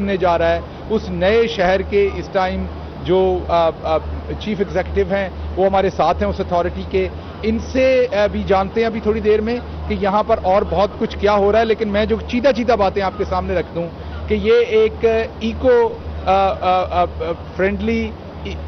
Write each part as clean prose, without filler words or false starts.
بننے جا رہا ہے. اس نئے شہر کے اس ٹائم جو چیف ایگزیکٹو ہیں وہ ہمارے ساتھ ہیں اس اتھارٹی کے. ان سے بھی جانتے ہیں ابھی تھوڑی دیر میں کہ یہاں پر اور بہت کچھ کیا ہو رہا ہے. لیکن میں جو چیدہ باتیں آپ کے سامنے رکھ دوں کہ یہ ایک ایکو فرینڈلی,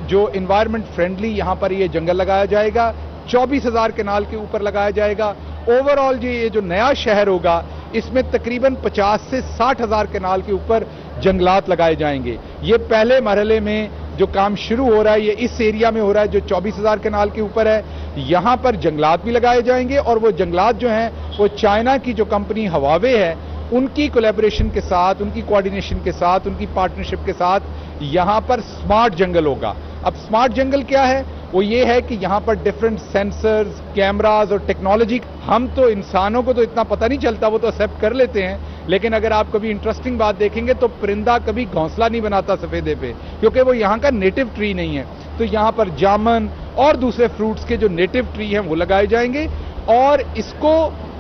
جو انوائرمنٹ فرینڈلی یہاں پر یہ جنگل لگایا جائے گا. 24,000 کنال کے اوپر لگایا جائے گا. اوور آل یہ جو نیا شہر ہوگا اس میں تقریباً 50 سے 60,000 کنال کے اوپر جنگلات لگائے جائیں گے. یہ پہلے مرحلے میں جو کام شروع ہو رہا ہے یہ اس ایریا میں ہو رہا ہے جو 24,000 کنال کے اوپر ہے. یہاں پر جنگلات بھی لگائے جائیں گے اور وہ جنگلات جو ہیں وہ چائنا کی جو کمپنی ہواوے ہے ان کی کولیبریشن کے ساتھ, ان کی کوآرڈینیشن کے ساتھ, ان کی پارٹنرشپ کے ساتھ یہاں پر سمارٹ جنگل ہوگا. اب سمارٹ جنگل کیا ہے؟ وہ یہ ہے کہ یہاں پر ڈفرنٹ سینسرز, کیمراز اور ٹیکنالوجی. ہم تو انسانوں کو تو اتنا پتہ نہیں چلتا, وہ تو ایکسیپٹ کر لیتے ہیں. لیکن اگر آپ کبھی انٹرسٹنگ بات دیکھیں گے تو پرندہ کبھی گھونسلہ نہیں بناتا سفیدے پہ, کیونکہ وہ یہاں کا نیٹو ٹری نہیں ہے. تو یہاں پر جامن اور دوسرے فروٹس کے جو نیٹو ٹری ہیں وہ لگائے جائیں گے اور اس کو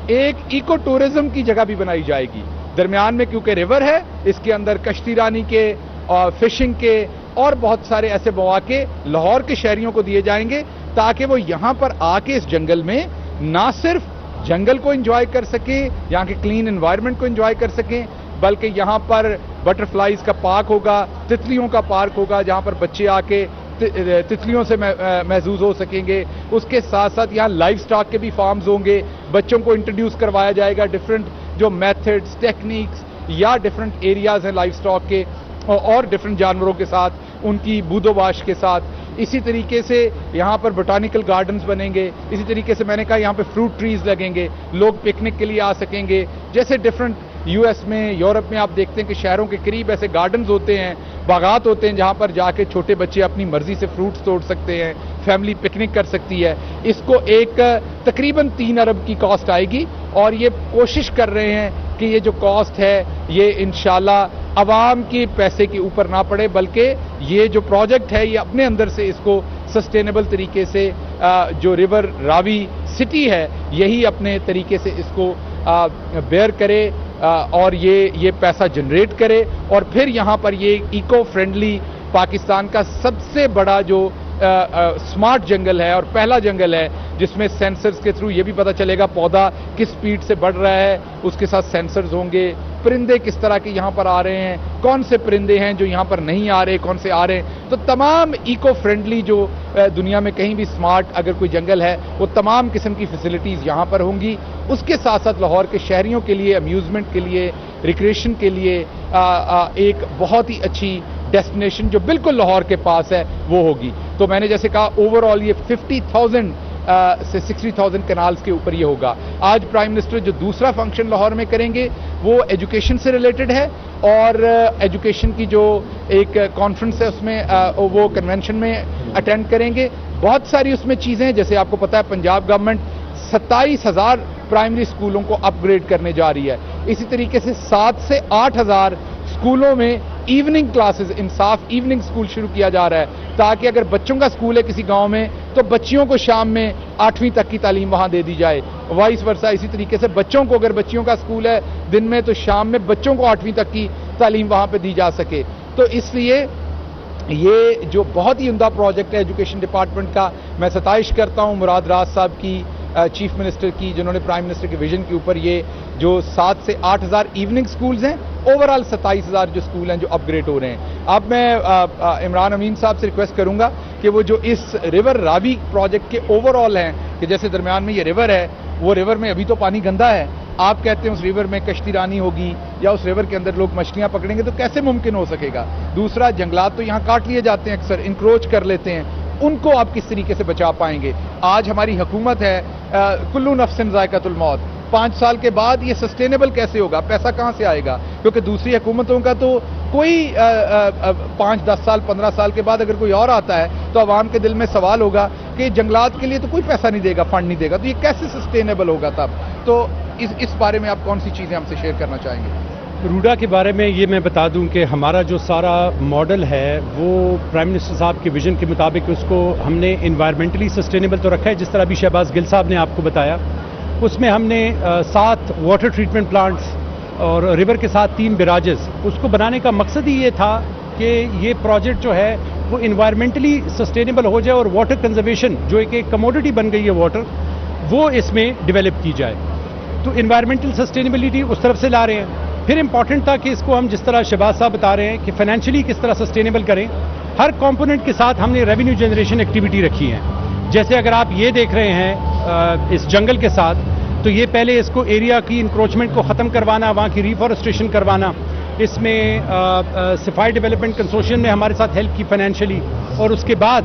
ایک ایکو ٹورزم کی جگہ بھی بنائی جائے گی. درمیان میں کیونکہ ریور ہے اس کے اندر کشتی رانی کے اور فشنگ کے اور بہت سارے ایسے مواقع لاہور کے شہریوں کو دیے جائیں گے تاکہ وہ یہاں پر آ کے اس جنگل میں نہ صرف جنگل کو انجوائے کر سکیں, یہاں کے کلین انوائرمنٹ کو انجوائے کر سکیں, بلکہ یہاں پر بٹر فلائیز کا پارک ہوگا, تتلیوں کا پارک ہوگا جہاں پر بچے آ کے تتلیوں سے محظوظ ہو سکیں گے. اس کے ساتھ ساتھ یہاں لائف سٹاک کے بھی فارمز ہوں گے. بچوں کو انٹروڈیوس کروایا جائے گا ڈفرینٹ جو میتھڈز, ٹیکنیکس یا ڈفرینٹ ایریاز ہیں لائف سٹاک کے اور ڈفرینٹ جانوروں کے ساتھ, ان کی بود و باش کے ساتھ. اسی طریقے سے یہاں پر بوٹانیکل گارڈنز بنیں گے. اسی طریقے سے میں نے کہا یہاں پہ فروٹ ٹریز لگیں گے, لوگ پکنک کے لیے آ سکیں گے. جیسے ڈفرینٹ یو ایس میں, یورپ میں آپ دیکھتے ہیں کہ شہروں کے قریب ایسے گارڈنز ہوتے ہیں, باغات ہوتے ہیں جہاں پر جا کے چھوٹے بچے اپنی مرضی سے فروٹس توڑ سکتے ہیں, فیملی پکنک کر سکتی ہے. اس کو ایک تقریباً 3 ارب کی کاسٹ آئے گی اور یہ کوشش کر رہے ہیں کہ یہ جو کاسٹ ہے یہ انشاءاللہ عوام کے پیسے کے اوپر نہ پڑے, بلکہ یہ جو پروجیکٹ ہے یہ اپنے اندر سے اس کو سسٹینیبل طریقے سے جو ریور راوی سٹی ہے یہی اپنے طریقے سے اس کو بیئر کرے اور یہ پیسہ جنریٹ کرے. اور پھر یہاں پر یہ ایکو فرینڈلی پاکستان کا سب سے بڑا جو سمارٹ جنگل ہے اور پہلا جنگل ہے جس میں سینسرز کے تھرو یہ بھی پتہ چلے گا پودا کس سپیڈ سے بڑھ رہا ہے, اس کے ساتھ سینسرز ہوں گے, پرندے کس طرح کے یہاں پر آ رہے ہیں, کون سے پرندے ہیں جو یہاں پر نہیں آ رہے, کون سے آ رہے ہیں. تو تمام ایکو فرینڈلی جو دنیا میں کہیں بھی سمارٹ اگر کوئی جنگل ہے وہ تمام قسم کی فیسلٹیز یہاں پر ہوں گی. اس کے ساتھ ساتھ لاہور کے شہریوں کے لیے امیوزمنٹ کے لیے, ریکریشن کے لیے ایک بہت ہی اچھی ڈیسٹینیشن جو بالکل لاہور کے پاس ہے وہ ہوگی. تو میں نے جیسے کہا اوور آل یہ 50,000 سے 60,000 کنالز کے اوپر یہ ہوگا. آج پرائم منسٹر جو دوسرا فنکشن لاہور میں کریں گے وہ ایجوکیشن سے ریلیٹڈ ہے اور ایجوکیشن کی جو ایک کانفرنس ہے اس میں وہ کنونشن میں اٹینڈ کریں گے. بہت ساری اس میں چیزیں ہیں, جیسے آپ کو پتا ہے پنجاب گورنمنٹ 27,000 پرائمری اسکولوں کو اپ گریڈ کرنے جا رہی ہے. اسی طریقے سے 7 سے 8,000 اسکولوں میں ایوننگ کلاسز, انصاف ایوننگ اسکول شروع کیا جا رہا ہے تاکہ اگر بچوں کا اسکول ہے کسی گاؤں میں تو بچیوں کو شام میں 8ویں تک کی تعلیم وہاں دے دی جائے, وائس ورسا. اسی طریقے سے بچوں کو اگر بچیوں کا اسکول ہے دن میں تو شام میں بچوں کو 8ویں تک کی تعلیم وہاں پہ دی جا سکے. تو اس لیے یہ جو بہت ہی عمدہ پروجیکٹ ہے ایجوکیشن ڈپارٹمنٹ کا, میں ستائش کرتا ہوں مراد راز صاحب کی, چیف منسٹر کی, جنہوں نے پرائم منسٹر کے ویژن کے اوپر یہ جو 7 سے 8,000 ایوننگ سکولز ہیں, اوور آل 27,000 جو سکول ہیں جو اپ گریڈ ہو رہے ہیں. اب میں عمران امین صاحب سے ریکویسٹ کروں گا کہ وہ جو اس ریور راوی پروجیکٹ کے اوور آل ہیں کہ جیسے درمیان میں یہ ریور ہے, وہ ریور میں ابھی تو پانی گندا ہے, آپ کہتے ہیں اس ریور میں کشتی رانی ہوگی یا اس ریور کے اندر لوگ مچھلیاں پکڑیں گے تو کیسے ممکن ہو سکے گا. دوسرا, جنگلات تو یہاں کاٹ لیے جاتے ہیں, اکثر انکروچ کر لیتے ہیں, ان کو آپ کس طریقے سے بچا پائیں گے. آج ہماری حکومت ہے کلو نفس ذائقۃ الموت, 5 سال کے بعد یہ سسٹینیبل کیسے ہوگا, پیسہ کہاں سے آئے گا, کیونکہ دوسری حکومتوں کا تو کوئی 5, 10 سال 15 سال کے بعد اگر کوئی اور آتا ہے تو عوام کے دل میں سوال ہوگا کہ جنگلات کے لیے تو کوئی پیسہ نہیں دے گا, فنڈ نہیں دے گا, تو یہ کیسے سسٹینیبل ہوگا تب. تو اس بارے میں آپ کون سی چیزیں ہم سے شیئر کرنا چاہیں گے؟ روڈا کے بارے میں یہ میں بتا دوں کہ ہمارا جو سارا ماڈل ہے وہ پرائم منسٹر صاحب کے ویژن کے مطابق اس کو ہم نے انوائرمنٹلی سسٹینیبل تو رکھا ہے, جس طرح ابھی شہباز گل صاحب نے آپ کو بتایا. اس میں ہم نے 7 واٹر ٹریٹمنٹ پلانٹس اور ریور کے ساتھ 3 براجز. اس کو بنانے کا مقصد ہی یہ تھا کہ یہ پروجیکٹ جو ہے وہ انوائرمنٹلی سسٹینیبل ہو جائے اور واٹر کنزرویشن جو ایک کموڈٹی بن گئی ہے واٹر، وہ اس میں ڈیولپ کی جائے. تو انوائرمنٹل سسٹینیبلٹی اس طرف سے لا رہے ہیں. پھر امپورٹنٹ تھا کہ اس کو ہم جس طرح شہباز صاحب بتا رہے ہیں کہ فائنینشلی کس طرح سسٹینیبل کریں. ہر کمپوننٹ کے ساتھ ہم نے ریونیو جنریشن ایکٹیویٹی رکھی ہے. جیسے اگر آپ یہ دیکھ رہے ہیں اس جنگل کے ساتھ، تو یہ پہلے اس کو ایریا کی انکروچمنٹ کو ختم کروانا، وہاں کی ریفارسٹریشن کروانا. اس میں صفائی ڈیولپمنٹ کنسورشیم نے ہمارے ساتھ ہیلپ کی فائنینشلی، اور اس کے بعد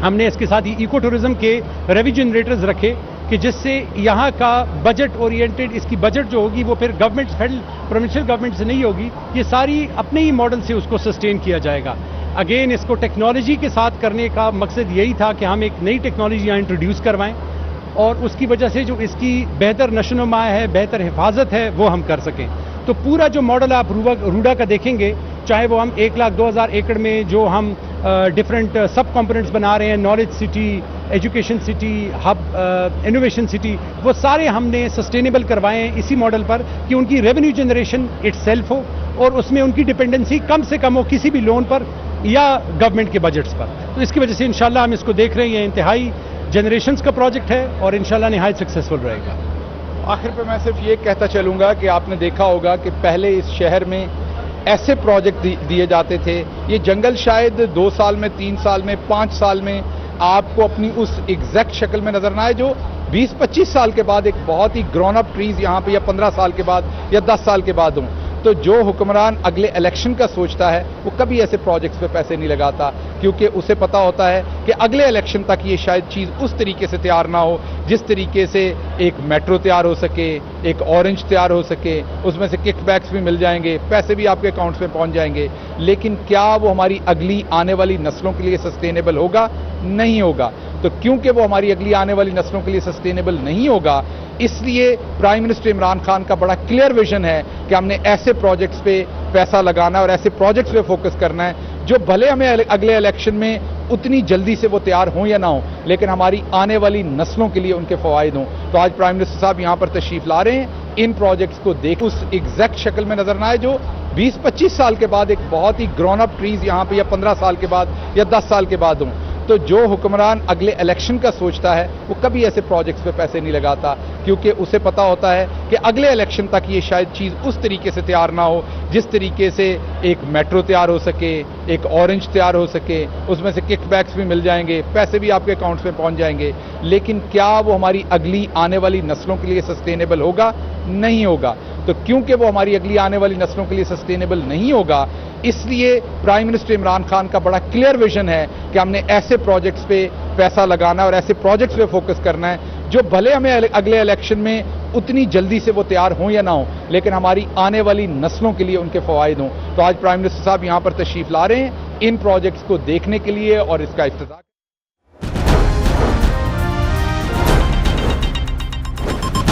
ہم نے اس کے ساتھ ہی ایکو ٹورزم کے ریونیو جنریٹرز رکھے کہ جس سے یہاں کا بجٹ اورینٹڈ اس کی بجٹ جو ہوگی وہ پھر گورنمنٹ فیڈرل پروونشل گورنمنٹ سے نہیں ہوگی، یہ ساری اپنے ہی ماڈل سے اس کو سسٹین کیا جائے گا. اگین اس کو ٹیکنالوجی کے ساتھ کرنے کا مقصد یہی تھا کہ ہم ایک نئی ٹیکنالوجی یہاں انٹروڈیوس کروائیں اور اس کی وجہ سے جو اس کی بہتر نشو و نما ہے، بہتر حفاظت ہے، وہ ہم کر سکیں. تو پورا جو ماڈل آپ روڈا کا دیکھیں گے، چاہے وہ ہم 1,02,000 ایکڑ میں جو ہم ڈفرینٹ سب کمپوننٹس بنا رہے ہیں، knowledge city, education city, hub, innovation city, وہ سارے ہم نے سسٹینیبل کروائے ہیں اسی ماڈل پر کہ ان کی ریونیو جنریشن اٹ سیلف ہو اور اس میں ان کی ڈپینڈنسی کم سے کم ہو کسی بھی لون پر یا گورنمنٹ کے بجٹس پر. تو اس کی وجہ سے انشاءاللہ ہم اس کو دیکھ رہے ہیں انتہائی جنریشنز کا پروجیکٹ ہے اور انشاءاللہ نہایت سکسیسفل رہے گا. آخر پہ میں صرف یہ کہتا چلوں گا کہ آپ نے دیکھا ہوگا کہ پہلے اس شہر میں ایسے پروجیکٹ دیے جاتے تھے. یہ جنگل شاید 2 سال میں، 3 سال میں، 5 سال میں آپ کو اپنی اس ایگزیکٹ شکل میں نظر نہ آئے جو 20-25 سال کے بعد ایک بہت ہی گرون اپ ٹریز یہاں پہ، یا 15 سال کے بعد یا 10 سال کے بعد ہوں. تو جو حکمران اگلے الیکشن کا سوچتا ہے وہ کبھی ایسے پروجیکٹس پہ پیسے نہیں لگاتا، کیونکہ اسے پتا ہوتا ہے کہ اگلے الیکشن تک یہ شاید چیز اس طریقے سے تیار نہ ہو جس طریقے سے ایک میٹرو تیار ہو سکے، ایک اورنج تیار ہو سکے، اس میں سے کک بیکس بھی مل جائیں گے، پیسے بھی آپ کے اکاؤنٹس میں پہنچ جائیں گے. لیکن کیا وہ ہماری اگلی آنے والی نسلوں کے لیے سسٹینیبل ہوگا؟ نہیں ہوگا. تو کیونکہ وہ ہماری اگلی آنے والی نسلوں کے لیے سسٹینیبل نہیں ہوگا، اس لیے پرائم منسٹر عمران خان کا بڑا کلیئر ویژن ہے کہ ہم نے ایسے پروجیکٹس پہ پیسہ لگانا اور ایسے پروجیکٹس پہ فوکس کرنا ہے جو بھلے ہمیں اگلے الیکشن میں اتنی جلدی سے وہ تیار ہوں یا نہ ہوں، لیکن ہماری آنے والی نسلوں کے لیے ان کے فوائد ہوں. تو آج پرائم منسٹر صاحب یہاں پر تشریف لا رہے ہیں. ان پروجیکٹس کو دیکھ اس ایگزیکٹ شکل میں نظر نہ آئے جو 20-25 سال کے بعد ایک بہت ہی گرون اپ ٹریز یہاں پہ، یا 15 سال کے بعد یا 10 سال کے بعد ہوں. تو جو حکمران اگلے الیکشن کا سوچتا ہے وہ کبھی ایسے پروجیکٹس پہ پیسے نہیں لگاتا، کیونکہ اسے پتا ہوتا ہے کہ اگلے الیکشن تک یہ شاید چیز اس طریقے سے تیار نہ ہو جس طریقے سے ایک میٹرو تیار ہو سکے، ایک اورنج تیار ہو سکے، اس میں سے کک بیکس بھی مل جائیں گے، پیسے بھی آپ کے اکاؤنٹس میں پہنچ جائیں گے. لیکن کیا وہ ہماری اگلی آنے والی نسلوں کے لیے سسٹینیبل ہوگا؟ نہیں ہوگا. تو کیونکہ وہ ہماری اگلی آنے والی نسلوں کے لیے سسٹینیبل نہیں ہوگا، اس لیے پرائم منسٹر عمران خان کا بڑا کلیئر ویژن ہے کہ ہم نے ایسے پروجیکٹس پہ پیسہ لگانا اور ایسے پروجیکٹس پہ فوکس کرنا ہے جو بھلے ہمیں اگلے الیکشن میں اتنی جلدی سے وہ تیار ہوں یا نہ ہوں، لیکن ہماری آنے والی نسلوں کے لیے ان کے فوائد ہوں. تو آج پرائم منسٹر صاحب یہاں پر تشریف لا رہے ہیں ان پروجیکٹس کو دیکھنے کے لیے اور اس کا افتتاح